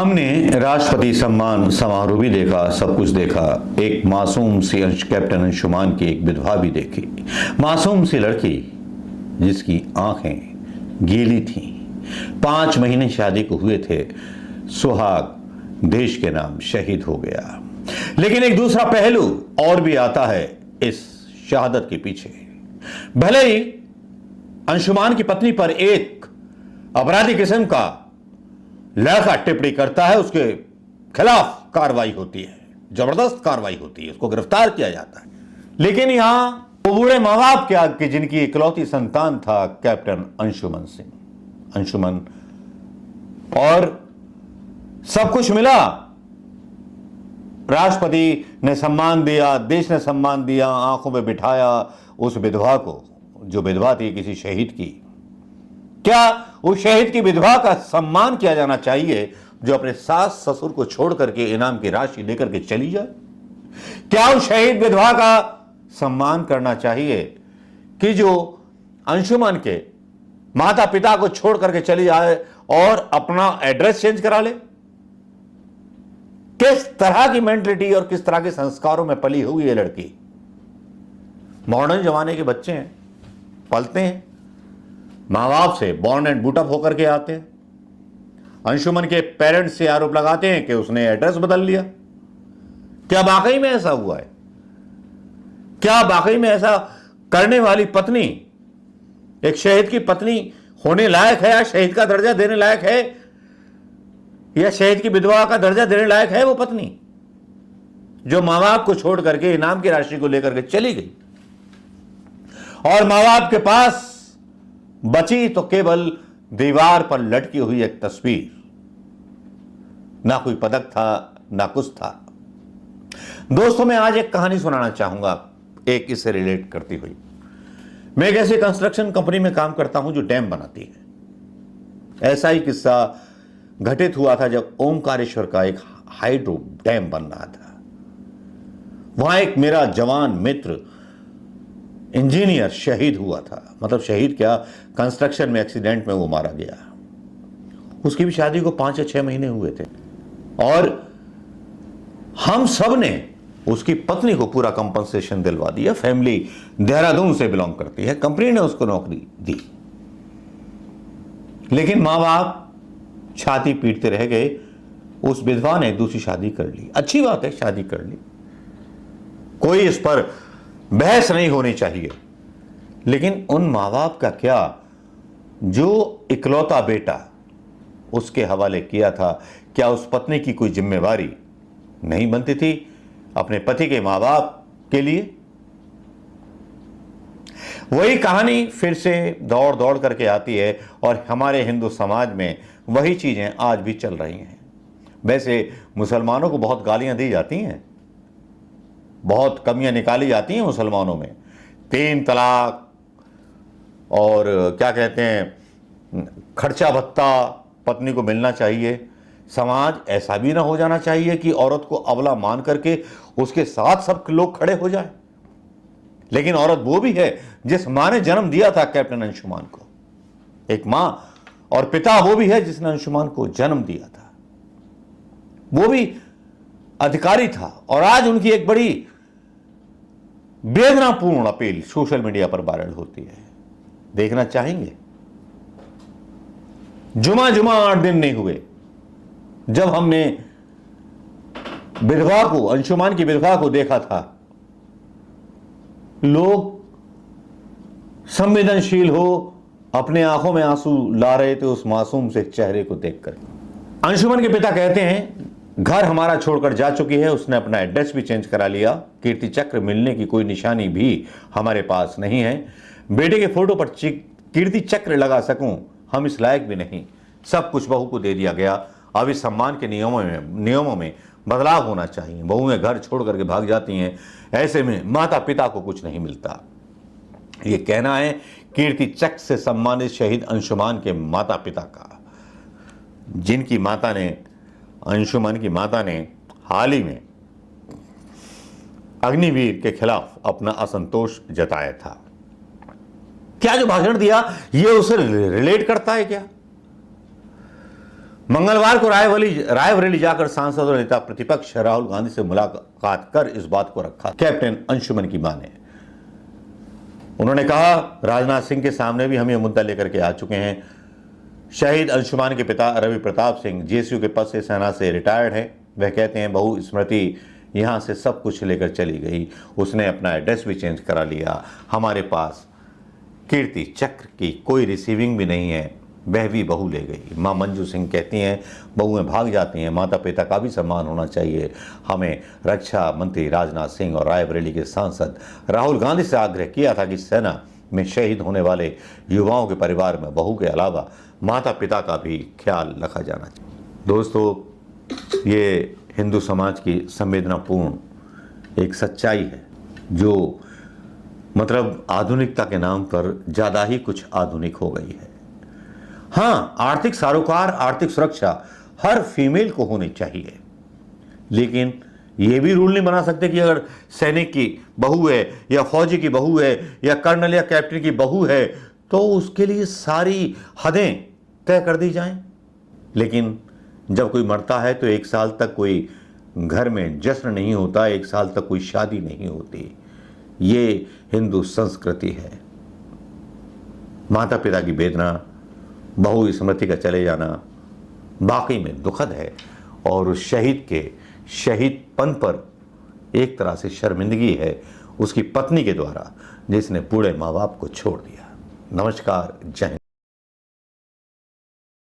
हमने राष्ट्रपति सम्मान समारोह भी देखा, सब कुछ देखा। एक मासूम सी कैप्टन अंशुमान की एक विधवा भी देखी। मासूम सी लड़की जिसकी आंखें गीली थीं, 5 महीने शादी को हुए थे, सुहाग देश के नाम शहीद हो गया। लेकिन एक दूसरा पहलू और भी आता है इस शहादत के पीछे। भले ही अंशुमान की पत्नी पर एक अपराधी किस्म का लड़का टिप्पणी करता है, उसके खिलाफ कार्रवाई होती है, जबरदस्त कार्रवाई होती है, उसको गिरफ्तार किया जाता है। लेकिन यहां वो बूढ़े मां बाप क्या कि जिनकी इकलौती संतान था कैप्टन अंशुमन सिंह, अंशुमन, और सब कुछ मिला। राष्ट्रपति ने सम्मान दिया, देश ने सम्मान दिया, आंखों में बिठाया उस विधवा को, जो विधवा थी किसी शहीद की। क्या उस शहीद की विधवा का सम्मान किया जाना चाहिए जो अपने सास ससुर को छोड़ करके इनाम की राशि लेकर के चली जाए? क्या उस शहीद विधवा का सम्मान करना चाहिए कि जो अंशुमन के माता पिता को छोड़ करके चली जाए और अपना एड्रेस चेंज करा ले? किस तरह की मेंटलिटी और किस तरह के संस्कारों में पली हुई है लड़की? मॉडर्न जमाने के बच्चे हैं, पलते हैं, मां बाप से बॉर्न एंड बूटअप होकर के आते हैं। अंशुमन के पेरेंट्स से आरोप लगाते हैं कि उसने एड्रेस बदल लिया। क्या वाकई में ऐसा हुआ है? क्या वाकई में ऐसा करने वाली पत्नी एक शहीद की पत्नी होने लायक है, या शहीद का दर्जा देने लायक है, या शहीद की विधवा का दर्जा देने लायक है वो पत्नी जो मां बाप को छोड़ करके इनाम की राशि को लेकर के चली गई? और मां बाप के पास बची तो केवल दीवार पर लटकी हुई एक तस्वीर, ना कोई पदक था, ना कुछ था। दोस्तों, मैं आज एक कहानी सुनाना चाहूंगा, एक इससे रिलेट करती हुई। मैं एक ऐसी कंस्ट्रक्शन कंपनी में काम करता हूं जो डैम बनाती है। ऐसा ही किस्सा घटित हुआ था जब ओमकारेश्वर का एक हाइड्रो डैम बन रहा था। वहां एक मेरा जवान मित्र इंजीनियर शहीद हुआ था। मतलब शहीद क्या, कंस्ट्रक्शन में एक्सीडेंट में वो मारा गया। उसकी भी शादी को 5 या 6 महीने हुए थे, और हम सब ने उसकी पत्नी को पूरा कंपनसेशन दिलवा दिया। फैमिली देहरादून से बिलोंग करती है, कंपनी ने उसको नौकरी दी। लेकिन मां बाप छाती पीटते रह गए। उस विधवा ने दूसरी शादी कर ली। अच्छी बात है, शादी कर ली, कोई इस पर बहस नहीं होनी चाहिए। लेकिन उन मां बाप का क्या जो इकलौता बेटा उसके हवाले किया था, क्या उस पत्नी की कोई जिम्मेवारी नहीं बनती थी अपने पति के मां बाप के लिए? वही कहानी फिर से दौड़ दौड़ करके आती है, और हमारे हिंदू समाज में वही चीजें आज भी चल रही हैं। वैसे मुसलमानों को बहुत गालियां दी जाती हैं, बहुत कमियां निकाली जाती हैं मुसलमानों में, 3 तलाक और क्या कहते हैं, खर्चा भत्ता पत्नी को मिलना चाहिए। समाज ऐसा भी ना हो जाना चाहिए कि औरत को अबला मान करके उसके साथ सब लोग खड़े हो जाएं। लेकिन औरत वो भी है जिस मां ने जन्म दिया था कैप्टन अंशुमान को। एक मां और पिता वो भी है जिसने अंशुमान को जन्म दिया था। वो भी अधिकारी था, और आज उनकी एक बड़ी वेदनापूर्ण अपील सोशल मीडिया पर वायरल होती है। देखना चाहेंगे? जुमा 8 दिन नहीं हुए जब हमने विधवा को, अंशुमान की विधवा को देखा था। लोग संवेदनशील हो अपने आंखों में आंसू ला रहे थे उस मासूम से चेहरे को देखकर। अंशुमन के पिता कहते हैं, घर हमारा छोड़कर जा चुकी है, उसने अपना एड्रेस भी चेंज करा लिया, कीर्ति चक्र मिलने की कोई निशानी भी हमारे पास नहीं है। बेटे के फोटो पर कीर्ति चक्र लगा सकूं हम इस लायक भी नहीं। सब कुछ बहू को दे दिया गया। अब इस सम्मान के नियमों में बदलाव होना चाहिए। बहुएं घर छोड़ करके भाग जाती हैं, ऐसे में माता पिता को कुछ नहीं मिलता। ये कहना है कीर्ति चक्र से सम्मानित शहीद अंशुमान के माता पिता का, जिनकी माता ने, अंशुमन की माता ने हाल ही में अग्निवीर के खिलाफ अपना असंतोष जताया था। क्या जो भाषण दिया ये उसे रिलेट करता है क्या? मंगलवार को रायबरेली जाकर सांसद और नेता प्रतिपक्ष राहुल गांधी से मुलाकात कर इस बात को रखा कैप्टन अंशुमन की मां ने। उन्होंने कहा, राजनाथ सिंह के सामने भी हम ये मुद्दा लेकर के आ चुके हैं। शहीद अंशुमान के पिता रवि प्रताप सिंह जेएसयू के पद से सेना से रिटायर्ड हैं। वह कहते हैं, बहू स्मृति यहाँ से सब कुछ लेकर चली गई, उसने अपना एड्रेस भी चेंज करा लिया। हमारे पास कीर्ति चक्र की कोई रिसीविंग भी नहीं है, वह भी बहू ले गई। मां मंजू सिंह कहती हैं, बहुएं भाग जाती हैं, माता पिता का भी सम्मान होना चाहिए। हमें रक्षा मंत्री राजनाथ सिंह और रायबरेली के सांसद राहुल गांधी से आग्रह किया था कि सेना में शहीद होने वाले युवाओं के परिवार में बहू के अलावा माता पिता का भी ख्याल रखा जाना चाहिए। दोस्तों, ये हिंदू समाज की संवेदनापूर्ण एक सच्चाई है, जो मतलब आधुनिकता के नाम पर ज़्यादा ही कुछ आधुनिक हो गई है। हाँ, आर्थिक सरोकार, आर्थिक सुरक्षा हर फीमेल को होनी चाहिए, लेकिन ये भी रूल नहीं बना सकते कि अगर सैनिक की बहू है या फौजी की बहू है या कर्नल या कैप्टन की बहू है तो उसके लिए सारी हदें तय कर दी जाएं। लेकिन जब कोई मरता है तो 1 साल तक कोई घर में जश्न नहीं होता, 1 साल तक कोई शादी नहीं होती। ये हिंदू संस्कृति है। माता पिता की वेदना, बहू स्मृति का चले जाना वाकई में दुखद है और उस शहीद के शहीदपन पर एक तरह से शर्मिंदगी है उसकी पत्नी के द्वारा, जिसने पूरे माँ बाप को छोड़ दिया। नमस्कार, जय हिंद।